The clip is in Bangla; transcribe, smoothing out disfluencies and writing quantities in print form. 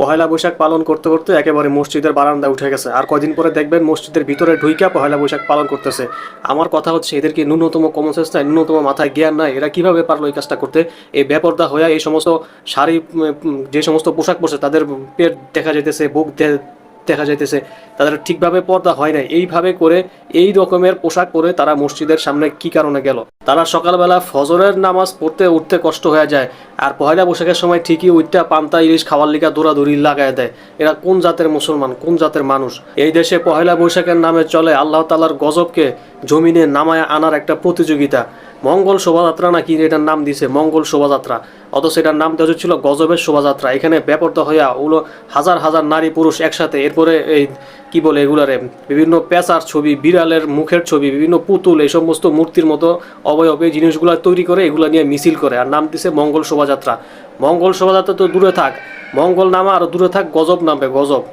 পহেলা বৈশাখ পালন করতে করতে একেবারে মসজিদের বারান্দা উঠে গেছে, আর কয়দিন পরে দেখবেন মসজিদের ভিতরে ঢুইকা পহেলা বৈশাখ পালন করতেছে। আমার কথা হচ্ছে, এদের কি ন্যূনতম কমন সেন্স নাই, ন্যূনতম মাথায় জ্ঞান নাই? এরা কিভাবে পারলো এই কাজটা করতে? এই বেপরদা হইয়া এই সমস্ত শাড়ি যে সমস্ত পোশাক পরছে, তাদের পেট দেখা যাইতেছে, বুক দেখা যাইতেছে, তাদের ঠিকভাবে পর্দা হয় নাই। এইভাবে করে এই রকমের পোশাক পরে তারা মসজিদের সামনে কি কারণে গেল? তারা সকালবেলা ফজরের নামাজ পড়তে উঠতে কষ্ট হয়ে যায়, আর পয়লা বৈশাখের সময় ঠিকই উঠটা পান্তা ইলিশ খাওয়ার লিগা দৌড়াদৌড়ি লাগায় দেয়। এরা কোন জাতের মুসলমান, কোন জাতের মানুষ? এই দেশে পয়লা বৈশাখের নামে চলে আল্লাহ তাআলার গজবকে জমিনে নামায় আনার একটা প্রতিযোগিতা। মঙ্গল শোভাযাত্রা নাকি এটার নাম দিছে, মঙ্গল শোভাযাত্রা, অথচ এটার নাম দেওয়া ছিল গজবের শোভাযাত্রা। এখানে বেপরদা হইয়া ওগুলো হাজার হাজার নারী পুরুষ একসাথে, এরপরে এই কি বলে এগুলারে, বিভিন্ন পেঁচার ছবি, বিড়ালের মুখের ছবি, বিভিন্ন পুতুল, এই সমস্ত মূর্তির মতো অবয়ব এই জিনিসগুলো তৈরি করে এগুলো নিয়ে মিছিল করে, আর নাম দিছে মঙ্গল শোভাযাত্রা। মঙ্গল শোভাযাত্রা তো দূরে থাক, মঙ্গল নামা আর দূরে থাক, গজব নামবে, গজব।